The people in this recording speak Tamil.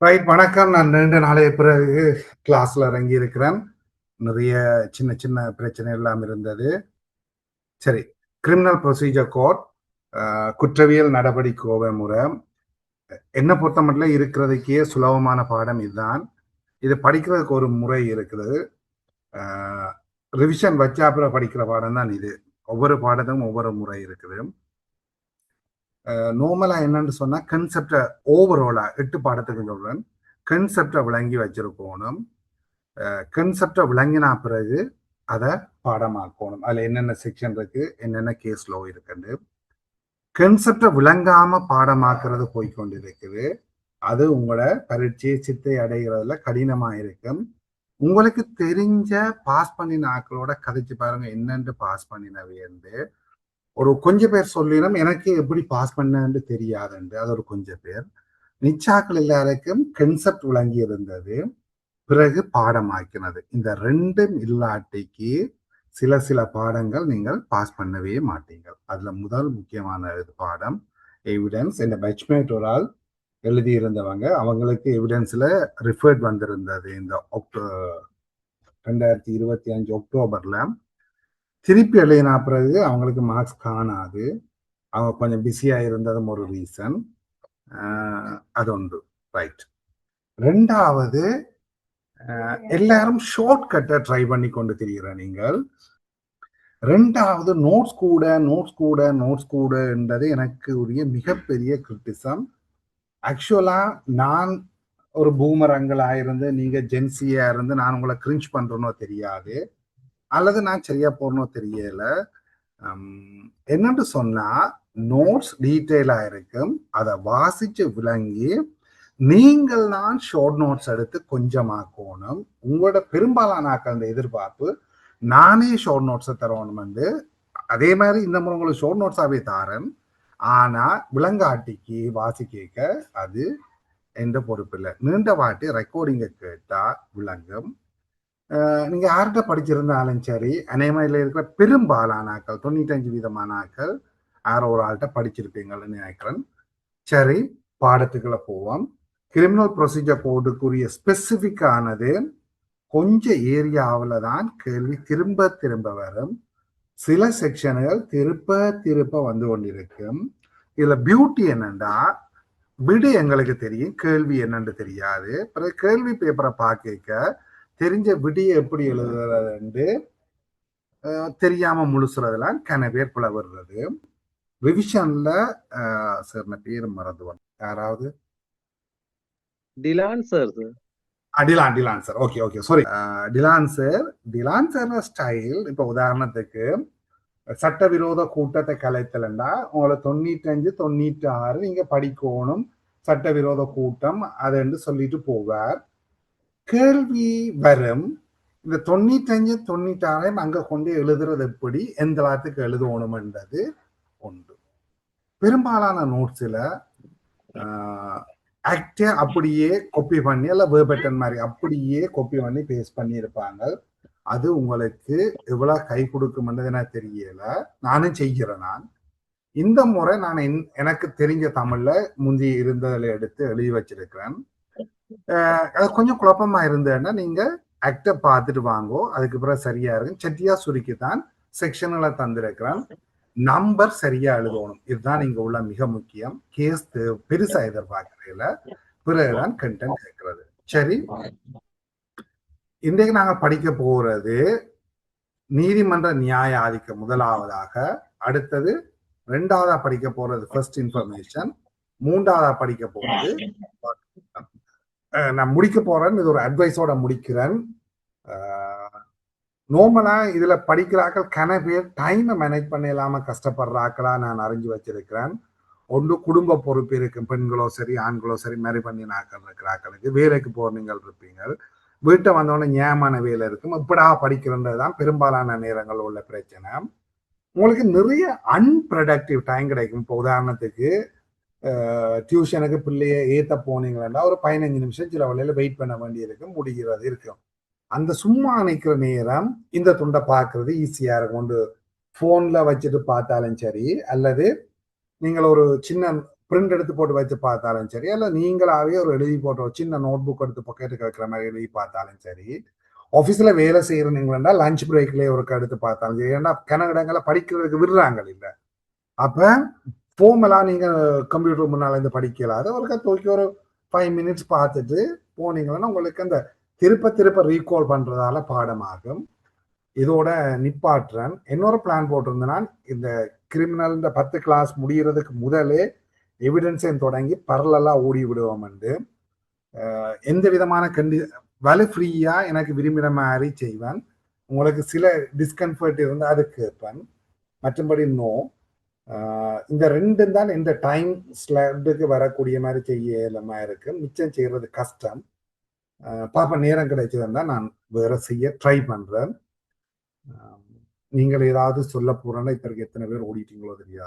ரைட். வணக்கம். நான் நீண்ட நாளைய பிறகு கிளாஸ்ல இறங்கி இருக்கிறேன். நிறைய சின்ன சின்ன பிரச்சனை எல்லாம் இருந்தது. சரி. கிரிமினல் ப்ரொசீஜர் கோட், குற்றவியல் நடவடிக்கை முறை. என்ன பொறுத்தமட்டில் இருக்கிறதுக்கே சுலபமான பாடம் இதுதான். இது படிக்கிறதுக்கு ஒரு முறை இருக்குது. ரிவிஷன் வச்சா அப்புறம் படிக்கிற பாடம் தான் இது. ஒவ்வொரு பாடத்துக்கும் ஒவ்வொரு முறை இருக்குது. நார்மலா என்னன்னு சொன்னா கன்செப்டை ஓவராலா 8 பாடத்துக்கு சொல்றேன். கன்செப்டை விளங்கி வச்சிருக்கணும். கன்செப்டை விளங்கினா பிறகு அதை பாடமாக்கணும். அதுல என்னென்ன செக்ஷன் இருக்கு, என்னென்ன கேஸ் லோ இருக்குன்னு. கன்செப்டை விளங்காம பாடமாக்குறது போய்கொண்டு இருக்குது. அது உங்களோட பரீட்சையை சித்தை அடைகிறதுல கடினமா இருக்கும். உங்களுக்கு தெரிஞ்ச பாஸ் பண்ணின ஆக்களோட கதைச்சு பாருங்க, என்னென்று பாஸ் பண்ணினவையன்று. ஒரு கொஞ்சம் பேர் சொல்லிடும் எனக்கு எப்படி பாஸ் பண்ணு தெரியாதுண்டு. அது ஒரு கொஞ்சம் பேர். நிச்சாக்கள் எல்லாருக்கும் கன்செப்ட் விளங்கி இருந்தது, பிறகு பாடமாக்கினது. இந்த ரெண்டும் இல்லாட்டிக்கு சில பாடங்கள் நீங்கள் பாஸ் பண்ணவே மாட்டீங்க. அதுல முதல் முக்கியமான பாடம் எவிடன்ஸ். இந்த பெச்மேட் ஒரு ஆள் எழுதியிருந்தவங்க, அவங்களுக்கு எவிடன்ஸ்ல ரிஃபர்ட் வந்திருந்தது இந்த 2025 அக்டோபர்ல. திருப்பி எழுதினா பிறகு அவங்களுக்கு மார்க்ஸ் காணாது. அவங்க கொஞ்சம் பிஸியா இருந்ததும் ஒரு ரீசன். அது ஒன்று. ரைட். ரெண்டாவது, எல்லாரும் ஷார்ட் கட்டை ட்ரை பண்ணி கொண்டு திரிகிற நீங்கள். ரெண்டாவது, நோட்ஸ் கூட என்றது எனக்கு உரிய மிகப்பெரிய கிரிட்டிசம். ஆக்சுவலா நான் ஒரு பூமரங்களா இருந்து நீங்க ஜென்சியா இருந்து நான் உங்களை கிரிஞ்ச் பண்றனோ தெரியாது, அல்லது நான் சரியா போறனோ தெரியல. என்னன்னு சொன்னா நோட்ஸ் டீட்டெயிலா இருக்கும். அதை வாசிச்சு விளங்கி நீங்கள் தான் ஷார்ட் நோட்ஸ் எடுத்து கொஞ்சமாக்கணும். உங்களோட பெரும்பாலான ஆக்கள் அந்த எதிர்பார்ப்பு நானே ஷார்ட் நோட்ஸை தரணும் வந்து. அதே மாதிரி இந்த முறை உங்களுக்கு ஷார்ட் நோட்ஸாவே தாரன், ஆனா விளங்காட்டிக்கு வாசி கேட்க அது எந்த பொறுப்பு இல்லை. நீண்ட வாட்டி ரெக்கார்டிங்கை கேட்டா விளங்கும். நீங்க யார்கிட்ட படிச்சிருந்தாலும் சரி, அநேகமையில் இருக்கிற பெரும்பாலான ஆக்கள் 95% ஆக்கள் யாரோ ஒரு ஆள்கிட்ட படிச்சிருப்பீங்கன்னு நினைக்கிறேன். சரி, பாடத்துக்குள்ள போவோம். கிரிமினல் ப்ரொசீஜர் கோடுக்குரிய ஸ்பெசிபிக்கானது கொஞ்சம் ஏரியாவில் தான் கேள்வி திரும்ப திரும்ப வரும். சில செக்ஷன்கள் திருப்ப வந்து கொண்டிருக்கும். இதுல பியூட்டி என்னன்னா, விடு எங்களுக்கு தெரியும், கேள்வி என்னன்னு தெரியாது. பிறகு கேள்வி பேப்பரை பார்க்க தெரிஞ்ச விடிய எப்படி எழுதுறது தெரியாம முழுசுறதுலாம் கன பேர் புலவர்றது. ரிவிஷன்ல சார் நான் பேர் மறந்துவன், யாராவது? Dylan sir. Dylan sir. Okay sorry. Dylan sir style. இப்ப உதாரணத்துக்கு சட்டவிரோத கூட்டத்தை கலைத்தலண்டா உங்களை 95 96 நீங்க படிக்கணும், சட்டவிரோத கூட்டம் அதுன்னு சொல்லிட்டு போவார். கேள்வி வரும், இந்த 95 96 அங்க கொண்டு எழுதுறது எப்படி, எந்த எல்லாத்துக்கு எழுதணும்ன்றது உண்டு. பெரும்பாலான நோட்ஸ்ல ஆக்டே அப்படியே காப்பி பண்ணி அல்ல வேர்பட்டன் மாதிரி அப்படியே காப்பி பண்ணி பேஸ்ட் பண்ணி இருப்பாங்க. அது உங்களுக்கு எவ்வளவு கை கொடுக்கும்ன்றது எனக்கு தெரியல. நானும் செய்கிறேன். நான் இந்த முறை நான் எனக்கு தெரிஞ்ச தமிழ்ல முந்தி இருந்ததுல எடுத்து எழுதி வச்சிருக்கிறேன். அது கொஞ்சம் குழப்பமா இருந்ததுன்னா நீங்க ஆக்டை பார்த்துட்டு வாங்கோ, அதுக்கு பிறகு சரியா இருக்கும். செட்டியா சுருக்கித்தான் செக்ஷன்களை தந்திருக்கிறேன். நம்பர் சரியா எழுதணும், இதுதான் நீங்க உள்ள மிக முக்கியம். கேஸ் பெருசா எதிர்பார்க்கறதுல பிறகுதான் கண்டென்ட் கேட்கறது. சரி, இன்றைக்கு நாங்க படிக்க போறது நீதிமன்ற நியாய ஆதிக்கம் முதலாவதாக. அடுத்தது ரெண்டாவதா படிக்க போறது ஃபர்ஸ்ட் இன்ஃபர்மேஷன். மூன்றாவதா படிக்க போறது நான் முடிக்க போறேன். இது ஒரு அட்வைஸோட முடிக்கிறேன். நார்மலா இதுல படிக்கிறாக்கள் கன பேர் டைமை மேனேஜ் பண்ண இல்லாம கஷ்டப்படுறாக்களா நான் அறிஞ்சு வச்சிருக்கிறேன். ஒன்று குடும்ப பொறுப்பு இருக்கும், பெண்களோ சரி ஆண்களோ சரி மேரி பண்ணி நாக்கள் இருக்கிறாக்களுக்கு. வேலைக்கு போறீங்கள் இருப்பீங்க, வீட்டை வந்தோடனே நியாயமான வேலை இருக்கும், இப்படா படிக்கிறதுதான் பெரும்பாலான நேரங்கள் உள்ள பிரச்சனை. உங்களுக்கு நிறைய அன்ப்ரொடக்டிவ் டைம் கிடைக்கும். இப்போ உதாரணத்துக்கு டியூஷனுக்கு பிள்ளைய ஏத்த போனீங்கன்னா ஒரு 15 நிமிஷம் சில வழியில வெயிட் பண்ண வேண்டி இருக்கும், முடிகிறது இருக்கும். அந்த சும்மா நிற்கிற நேரம் இந்த துண்டை பார்க்கறது ஈஸியா இருக்கும். போன்ல வச்சுட்டு பார்த்தாலும் சரி, அல்லது நீங்கள் ஒரு சின்ன பிரிண்ட் எடுத்து போட்டு வச்சு பார்த்தாலும் சரி, அல்ல நீங்களாவே ஒரு எழுதி போட்டு ஒரு சின்ன நோட் புக் எடுத்து பக்கெட்டுக்கு வைக்கிற மாதிரி எழுதி பார்த்தாலும் சரி, ஆஃபீஸில் வேலை செய்கிறீங்களா லஞ்ச் பிரேக்லேயே ஒரு எடுத்து பார்த்தாலும் சரி, ஏன்னா கனகடங்களை படிக்கிறதுக்கு விடுறாங்க இல்லை. அப்போ ஃபோமெல்லாம் நீங்கள் கம்ப்யூட்டர் முன்னால் இருந்து படிக்கலாத ஒரு தூக்கி ஒரு 5 மினிட்ஸ் பார்த்துட்டு போனீங்கன்னா உங்களுக்கு அந்த திருப்ப திருப்ப ரீகால் பண்ணுறதால பாடமாகும். இதோட நிப்பாட்டுறேன். இன்னொரு பிளான் போட்டிருந்தேன்னா இந்த கிரிமினல் இந்த 10 கிளாஸ் முடிகிறதுக்கு முதலே எவிடன்ஸையும் தொடங்கி பரலெல்லாம் ஓடி விடுவோம். எந்த விதமான வலு ஃப்ரீயாக எனக்கு விரும்பின மாதிரி செய்வேன். உங்களுக்கு சில டிஸ்கம்ஃபர்ட் இருந்தால் அது கேட்பேன், மற்றபடி நோ. இந்த ரெண்டும் தான் இந்த டைம் ஸ்லாட்டுக்கு வரக்கூடிய மாதிரி செய்ய எல்லாமே இருக்கு. மிச்சம் செய்கிறது கஷ்டம். பாப்பா நேரம் கிடைச்சதுன்னா நான் வேற செய்ய ட்ரை பண்ணுறேன். நீங்கள் ஏதாவது சொல்ல போறேன்னா இப்ப எத்தனை பேர் ஓடிட்டீங்களோ தெரியாது.